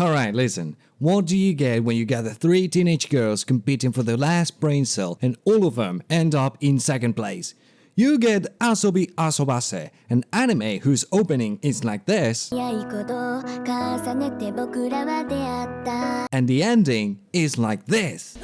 Alright, listen. What do you get when you gather three teenage girls competing for the last brain cell and all of them end up in second place? You get Asobi Asobase, an anime whose opening is like this, and the ending is like this.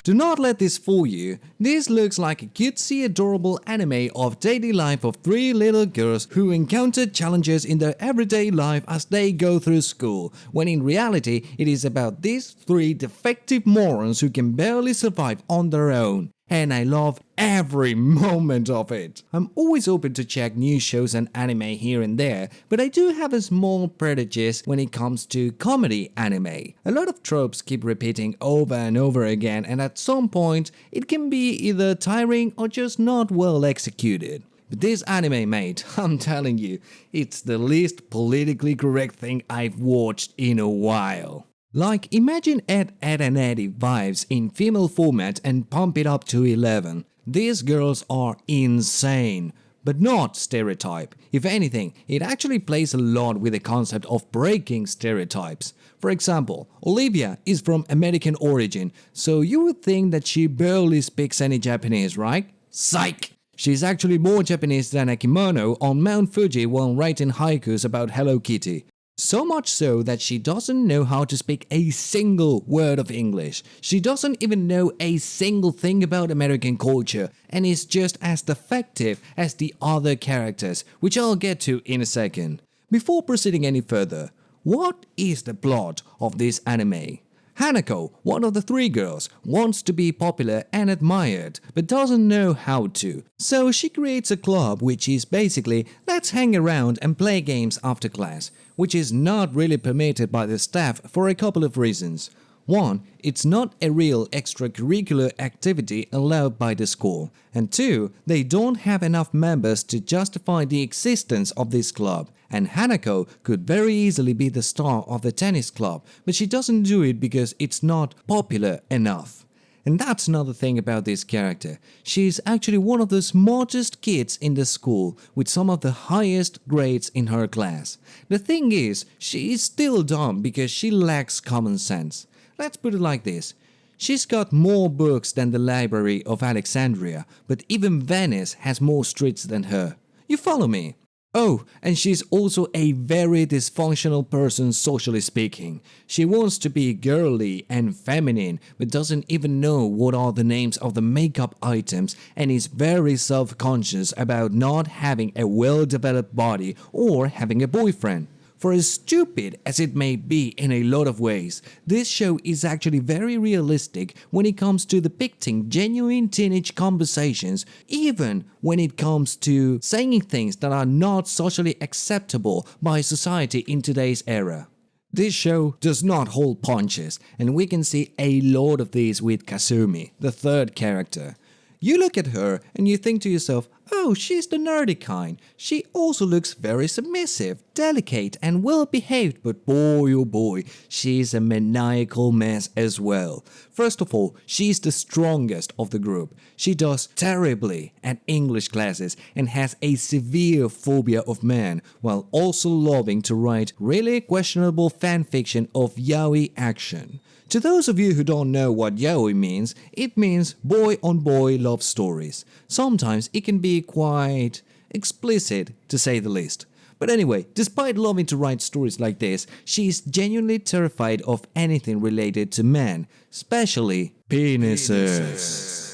Do not let this fool you. This looks like a cutesy, adorable anime of daily life of three little girls who encounter challenges in their everyday life as they go through school, when in reality it is about these three defective morons who can barely survive on their own. And I love every moment of it. I'm always open to check new shows and anime here and there, but I do have a small prejudice when it comes to comedy anime. A lot of tropes keep repeating over and over again, and at some point it can be either tiring or just not well executed. But this anime, mate, I'm telling you, it's the least politically correct thing I've watched in a while. Like, imagine Ed, and Eddie vibes in female format and pump it up to 11. These girls are insane, but not stereotype. If anything, it actually plays a lot with the concept of breaking stereotypes. For example, Olivia is from American origin, so you would think that she barely speaks any Japanese, right? Psych! She's actually more Japanese than a kimono on Mount Fuji while writing haikus about Hello Kitty. So much so that she doesn't know how to speak a single word of English. She doesn't even know a single thing about American culture and is just as defective as the other characters, which I'll get to in a second. Before proceeding any further, what is the plot of this anime? Hanako, one of the three girls, wants to be popular and admired, but doesn't know how to. So she creates a club which is basically, let's hang around and play games after class, which is not really permitted by the staff for a couple of reasons. One, it's not a real extracurricular activity allowed by the school. And two, they don't have enough members to justify the existence of this club. And Hanako could very easily be the star of the tennis club, but she doesn't do it because it's not popular enough. And that's another thing about this character. She's actually one of the smartest kids in the school, with some of the highest grades in her class. The thing is, she is still dumb because she lacks common sense. Let's put it like this. She's got more books than the Library of Alexandria, but even Venice has more streets than her. You follow me? Oh, and she's also a very dysfunctional person socially speaking. She wants to be girly and feminine, but doesn't even know what are the names of the makeup items and is very self-conscious about not having a well-developed body or having a boyfriend. For as stupid as it may be in a lot of ways, this show is actually very realistic when it comes to depicting genuine teenage conversations, even when it comes to saying things that are not socially acceptable by society in today's era. This show does not hold punches, and we can see a lot of these with Kasumi, the third character. You look at her and you think to yourself, oh, she's the nerdy kind. She also looks very submissive, delicate and well behaved, but boy oh boy, she's a maniacal mess as well. First of all, she's the strongest of the group. She does terribly at English classes and has a severe phobia of men, while also loving to write really questionable fanfiction of yaoi action. To those of you who don't know what yaoi means, it means boy-on-boy love stories. Sometimes it can be quite explicit, to say the least. But anyway, despite loving to write stories like this, she is genuinely terrified of anything related to men, especially penises.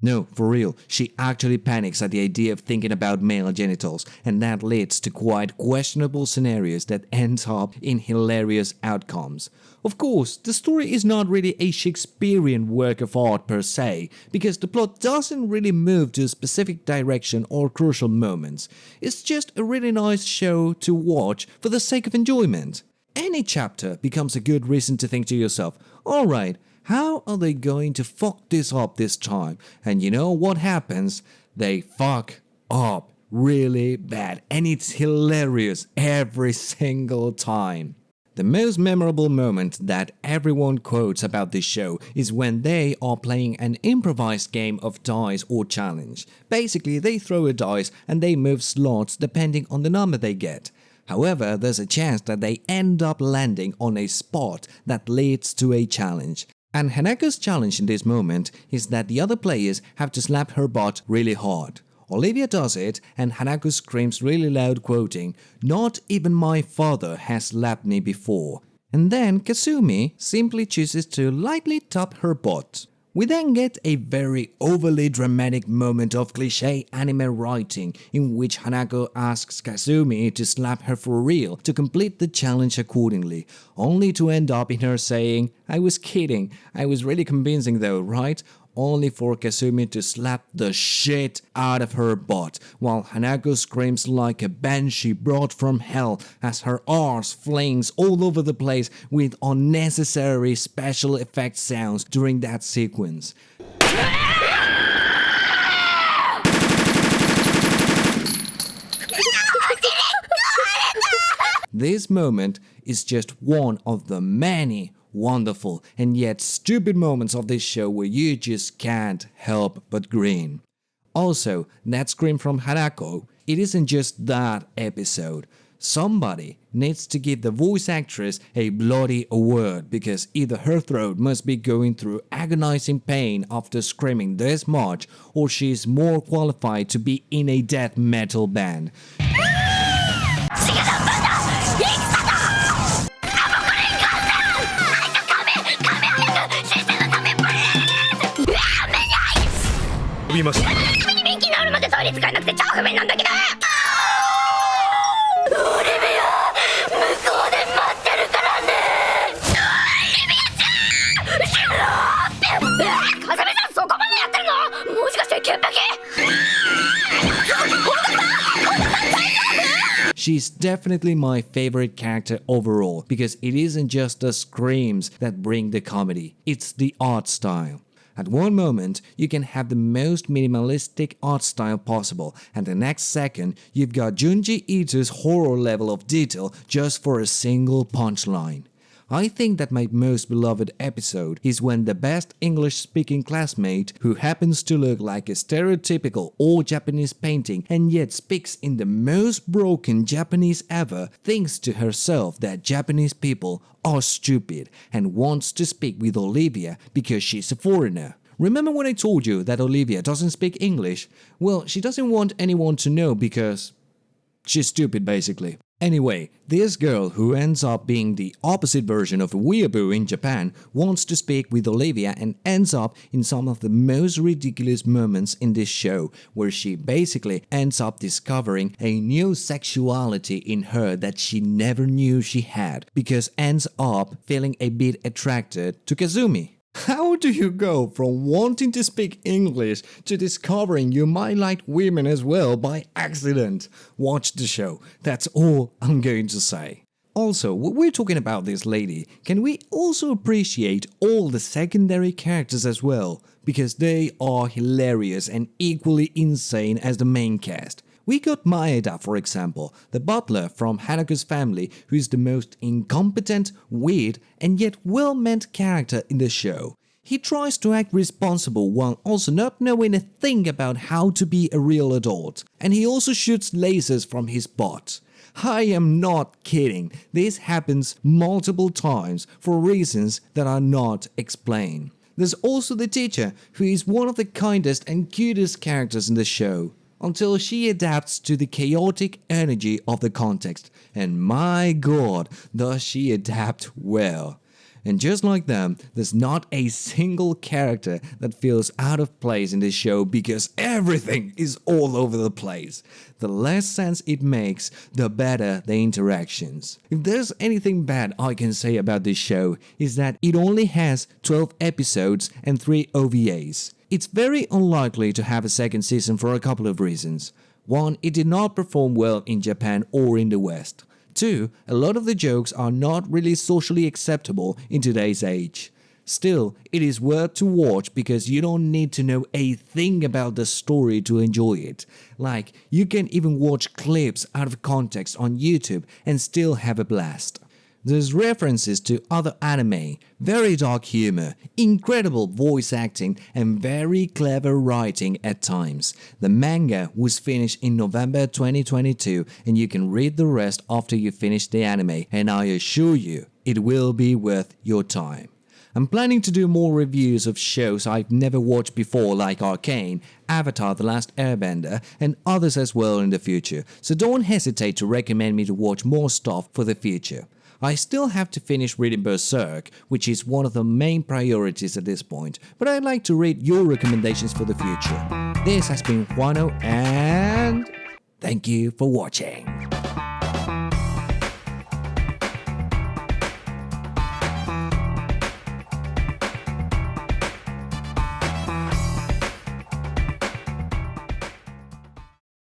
No, for real, she actually panics at the idea of thinking about male genitals, and that leads to quite questionable scenarios that end up in hilarious outcomes. Of course, the story is not really a Shakespearean work of art per se, because the plot doesn't really move to a specific direction or crucial moments. It's just a really nice show to watch for the sake of enjoyment. Any chapter becomes a good reason to think to yourself, alright, how are they going to fuck this up this time? And you know what happens? They fuck up really bad, and it's hilarious every single time. The most memorable moment that everyone quotes about this show is when they are playing an improvised game of dice or challenge. Basically, they throw a dice and they move slots depending on the number they get. However, there's a chance that they end up landing on a spot that leads to a challenge. And Hanako's challenge in this moment is that the other players have to slap her butt really hard. Olivia does it and Hanako screams really loud quoting, "Not even my father has slapped me before." And then Kasumi simply chooses to lightly tap her butt. We then get a very overly dramatic moment of cliché anime writing in which Hanako asks Kasumi to slap her for real to complete the challenge accordingly, only to end up in her saying, "I was kidding, I was really convincing though, right?" Only for Kasumi to slap the shit out of her butt, while Hanako screams like a banshee brought from hell as her arse flings all over the place with unnecessary special effect sounds during that sequence. This moment is just one of the many wonderful and yet stupid moments of this show where you just can't help but grin. Also, that scream from Hanako, it isn't just that episode. Somebody needs to give the voice actress a bloody award because either her throat must be going through agonizing pain after screaming this much, or she's more qualified to be in a death metal band. She's definitely my favorite character overall because it isn't just the screams that bring the comedy, it's the art style. At one moment, you can have the most minimalistic art style possible, and the next second, you've got Junji Ito's horror level of detail just for a single punchline. I think that my most beloved episode is when the best English-speaking classmate, who happens to look like a stereotypical old Japanese painting and yet speaks in the most broken Japanese ever, thinks to herself that Japanese people are stupid and wants to speak with Olivia because she's a foreigner. Remember when I told you that Olivia doesn't speak English? Well, she doesn't want anyone to know because she's stupid basically. Anyway, this girl who ends up being the opposite version of a weeaboo in Japan wants to speak with Olivia and ends up in some of the most ridiculous moments in this show, where she basically ends up discovering a new sexuality in her that she never knew she had, because ends up feeling a bit attracted to Kazumi. How do you go from wanting to speak English to discovering you might like women as well by accident? Watch the show, that's all I'm going to say. Also, when we're talking about this lady, can we also appreciate all the secondary characters as well? Because they are hilarious and equally insane as the main cast. We got Maeda, for example, the butler from Hanako's family, who is the most incompetent, weird, and yet well-meant character in the show. He tries to act responsible while also not knowing a thing about how to be a real adult. And he also shoots lasers from his butt. I am not kidding, this happens multiple times for reasons that are not explained. There's also the teacher, who is one of the kindest and cutest characters in the show, until she adapts to the chaotic energy of the context, and my god, does she adapt well. And just like them, there's not a single character that feels out of place in this show because everything is all over the place. The less sense it makes, the better the interactions. If there's anything bad I can say about this show, is that it only has 12 episodes and 3 OVAs. It's very unlikely to have a second season for a couple of reasons. 1. It did not perform well in Japan or in the West. 2. A lot of the jokes are not really socially acceptable in today's age. Still, it is worth to watch because you don't need to know a thing about the story to enjoy it. Like, you can even watch clips out of context on YouTube and still have a blast. There's references to other anime, very dark humor, incredible voice acting, and very clever writing at times. The manga was finished in November 2022 and you can read the rest after you finish the anime, and I assure you, it will be worth your time. I'm planning to do more reviews of shows I've never watched before like Arcane, Avatar The Last Airbender, and others as well in the future, so don't hesitate to recommend me to watch more stuff for the future. I still have to finish reading Berserk, which is one of the main priorities at this point, but I'd like to read your recommendations for the future. This has been Juano and thank you for watching.